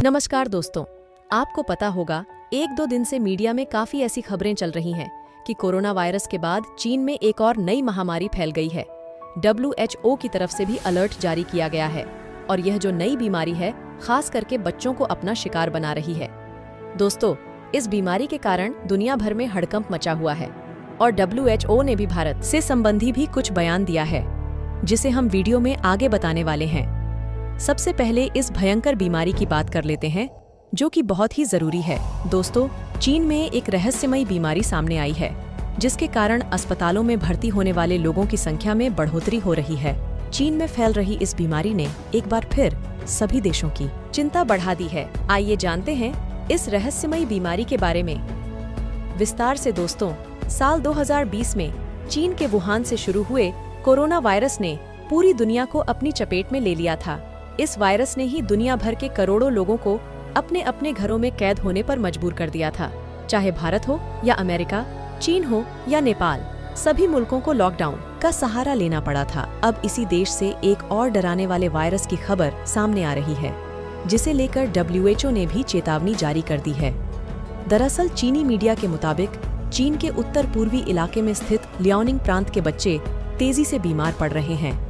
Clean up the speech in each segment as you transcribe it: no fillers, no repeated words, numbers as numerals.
नमस्कार दोस्तों, आपको पता होगा 1-2 दिन से मीडिया में काफी ऐसी खबरें चल रही हैं कि कोरोना वायरस के बाद चीन में एक और नई महामारी फैल गई है। WHO की तरफ से भी अलर्ट जारी किया गया है और यह जो नई बीमारी है खास करके बच्चों को अपना शिकार बना रही है। दोस्तों, इस बीमारी के कारण दुनिया भर में हड़कंप मचा हुआ है और WHO ने भी भारत से संबंधी भी कुछ बयान दिया है, जिसे हम वीडियो में आगे बताने वाले हैं। सबसे पहले इस भयंकर बीमारी की बात कर लेते हैं, जो कि बहुत ही जरूरी है। दोस्तों, चीन में एक रहस्यमयी बीमारी सामने आई है, जिसके कारण अस्पतालों में भर्ती होने वाले लोगों की संख्या में बढ़ोतरी हो रही है। चीन में फैल रही इस बीमारी ने एक बार फिर सभी देशों की चिंता बढ़ा दी है। आइए जानते हैं इस रहस्यमयी बीमारी के बारे में विस्तार से। दोस्तों, साल 2020 में चीन के वुहान से शुरू हुए कोरोना वायरस ने पूरी दुनिया को अपनी चपेट में ले लिया था। इस वायरस ने ही दुनिया भर के करोड़ों लोगों को अपने अपने घरों में कैद होने पर मजबूर कर दिया था। चाहे भारत हो या अमेरिका, चीन हो या नेपाल, सभी मुल्कों को लॉकडाउन का सहारा लेना पड़ा था। अब इसी देश से एक और डराने वाले वायरस की खबर सामने आ रही है, जिसे लेकर WHO ने भी चेतावनी जारी कर दी है। दरअसल चीनी मीडिया के मुताबिक चीन के उत्तर पूर्वी इलाके में स्थित लियाओनिंग प्रांत के बच्चे तेजी से बीमार पड़ रहे हैं।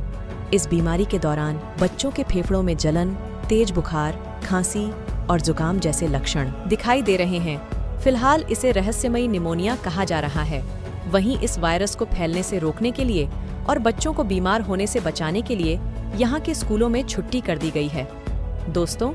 इस बीमारी के दौरान बच्चों के फेफड़ों में जलन, तेज बुखार, खांसी और जुकाम जैसे लक्षण दिखाई दे रहे हैं। फिलहाल इसे रहस्यमयी निमोनिया कहा जा रहा है। वहीं इस वायरस को फैलने से रोकने के लिए और बच्चों को बीमार होने से बचाने के लिए यहाँ के स्कूलों में छुट्टी कर दी गई है। दोस्तों,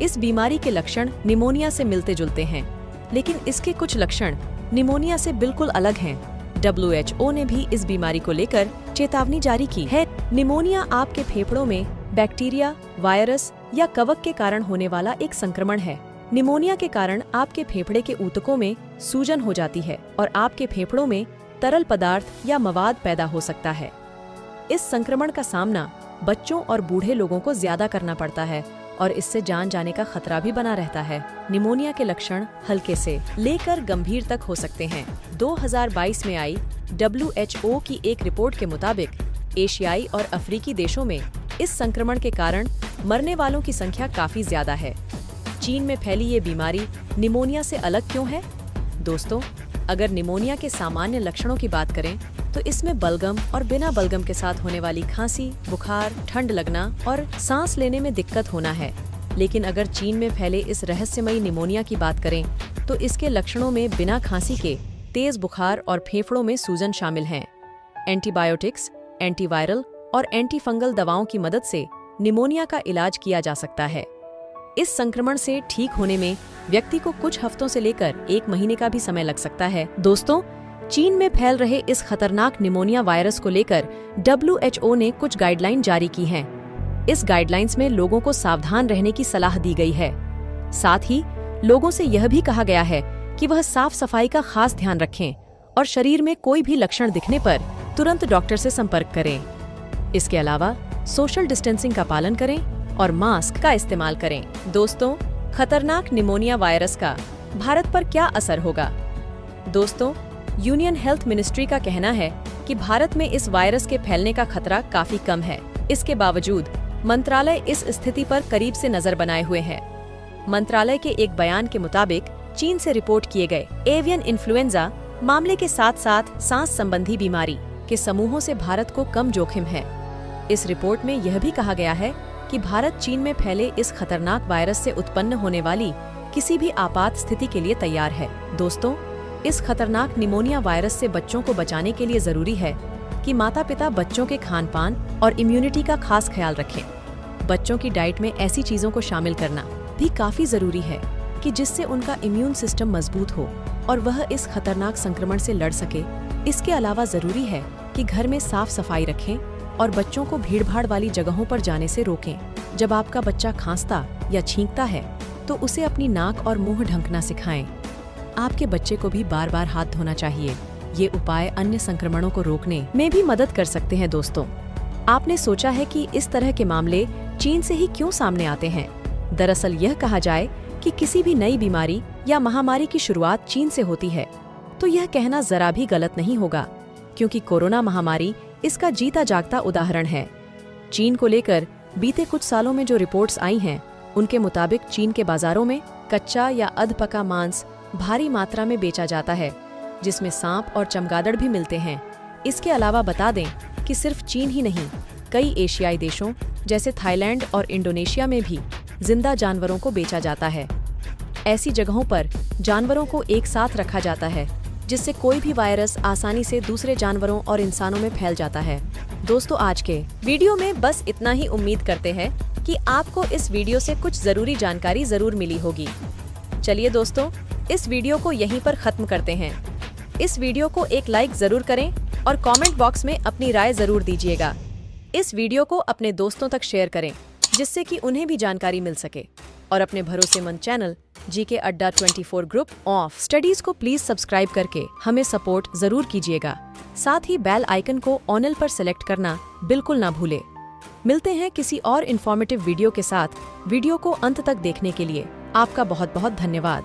इस बीमारी के लक्षण निमोनिया से मिलते जुलते हैं, लेकिन इसके कुछ लक्षण निमोनिया से बिल्कुल अलग हैं। WHO ने भी इस बीमारी को लेकर चेतावनी जारी की है। निमोनिया आपके फेफड़ों में बैक्टीरिया, वायरस या कवक के कारण होने वाला एक संक्रमण है। निमोनिया के कारण आपके फेफड़े के ऊतकों में सूजन हो जाती है और आपके फेफड़ों में तरल पदार्थ या मवाद पैदा हो सकता है। इस संक्रमण का सामना बच्चों और बूढ़े लोगों को ज्यादा करना पड़ता है और इससे जान जाने का खतरा भी बना रहता है। निमोनिया के लक्षण हल्के से लेकर गंभीर तक हो सकते हैं। 2022 में आई WHO की एक रिपोर्ट के मुताबिक एशियाई और अफ्रीकी देशों में इस संक्रमण के कारण मरने वालों की संख्या काफी ज्यादा है। चीन में फैली ये बीमारी निमोनिया से अलग क्यों है? दोस्तों, अगर निमोनिया के सामान्य लक्षणों की बात करें तो इसमें बलगम और बिना बलगम के साथ होने वाली खांसी, बुखार, ठंड लगना और सांस लेने में दिक्कत होना है। लेकिन अगर चीन में फैले इस रहस्यमयी निमोनिया की बात करें तो इसके लक्षणों में बिना खांसी के तेज बुखार और फेफड़ों में सूजन शामिल हैं। एंटीबायोटिक्स, एंटीवायरल और एंटीफंगल दवाओं की मदद से निमोनिया का इलाज किया जा सकता है। इस संक्रमण से ठीक होने में व्यक्ति को कुछ हफ्तों से लेकर 1 महीने का भी समय लग सकता है। दोस्तों, चीन में फैल रहे इस खतरनाक निमोनिया वायरस को लेकर WHO ने कुछ गाइडलाइन जारी की हैं। इस गाइडलाइंस में लोगों को सावधान रहने की सलाह दी गई है। साथ ही लोगों से यह भी कहा गया है कि वह साफ सफाई का खास ध्यान रखें और शरीर में कोई भी लक्षण दिखने पर तुरंत डॉक्टर से संपर्क करें। इसके अलावा सोशल डिस्टेंसिंग का पालन करें और मास्क का इस्तेमाल करें। दोस्तों, खतरनाक निमोनिया वायरस का भारत पर क्या असर होगा? दोस्तों, यूनियन हेल्थ मिनिस्ट्री का कहना है कि भारत में इस वायरस के फैलने का खतरा काफी कम है। इसके बावजूद मंत्रालय इस स्थिति पर करीब से नजर बनाए हुए है। मंत्रालय के एक बयान के मुताबिक चीन से रिपोर्ट किए गए एवियन इन्फ्लुएंजा मामले के साथ साथ सांस संबंधी बीमारी के समूहों से भारत को कम जोखिम है। इस रिपोर्ट में यह भी कहा गया है कि भारत चीन में फैले इस खतरनाक वायरस से उत्पन्न होने वाली किसी भी आपात स्थिति के लिए तैयार है। दोस्तों, इस खतरनाक निमोनिया वायरस से बच्चों को बचाने के लिए जरूरी है कि माता-पिता बच्चों के खान-पान और इम्यूनिटी का खास ख्याल रखें। बच्चों की डाइट में ऐसी चीजों को शामिल करना भी काफी जरूरी है कि जिससे उनका इम्यून सिस्टम मजबूत हो और वह इस खतरनाक संक्रमण से लड़ सके। इसके अलावा जरूरी है कि घर में साफ सफाई रखें और बच्चों को भीड़-भाड़ वाली जगहों पर जाने से रोकें। जब आपका बच्चा खांसता या छींकता है तो उसे अपनी नाक और मुंह ढकना सिखाएं। आपके बच्चे को भी बार बार हाथ धोना चाहिए। ये उपाय अन्य संक्रमणों को रोकने में भी मदद कर सकते हैं। दोस्तों, आपने सोचा है कि इस तरह के मामले चीन से ही क्यों सामने आते हैं? दरअसल यह कहा जाए कि किसी भी नई बीमारी या महामारी की शुरुआत चीन से होती है तो यह कहना जरा भी गलत नहीं होगा, क्योंकि कोरोना महामारी इसका जीता जागता उदाहरण है। चीन को लेकर बीते कुछ सालों में जो रिपोर्ट्स आई हैं उनके मुताबिक चीन के बाजारों में कच्चा या अधपका मांस भारी मात्रा में बेचा जाता है, जिसमें सांप और चमगादड़ भी मिलते हैं। इसके अलावा बता दें कि सिर्फ चीन ही नहीं, कई एशियाई देशों जैसे थाईलैंड और इंडोनेशिया में भी जिंदा जानवरों को बेचा जाता है। ऐसी जगहों पर जानवरों को एक साथ रखा जाता है, जिससे कोई भी वायरस आसानी से दूसरे जानवरों और इंसानों में फैल जाता है। दोस्तों, आज के वीडियो में बस इतना ही। उम्मीद करते हैं कि आपको इस वीडियो से कुछ जरूरी जानकारी जरूर मिली होगी। चलिए दोस्तों, इस वीडियो को यहीं पर खत्म करते हैं। इस वीडियो को एक लाइक जरूर करें और कमेंट बॉक्स में अपनी राय जरूर दीजिएगा। इस वीडियो को अपने दोस्तों तक शेयर करें, जिससे कि उन्हें भी जानकारी मिल सके। और अपने भरोसेमंद चैनल जीके अड्डा 24 ग्रुप ऑफ स्टडीज को प्लीज सब्सक्राइब करके हमें सपोर्ट जरूर कीजिएगा। साथ ही बेल आइकन को ऑल पर सेलेक्ट करना बिल्कुल ना भूले। मिलते हैं किसी और इन्फॉर्मेटिव वीडियो के साथ। वीडियो को अंत तक देखने के लिए आपका बहुत बहुत धन्यवाद।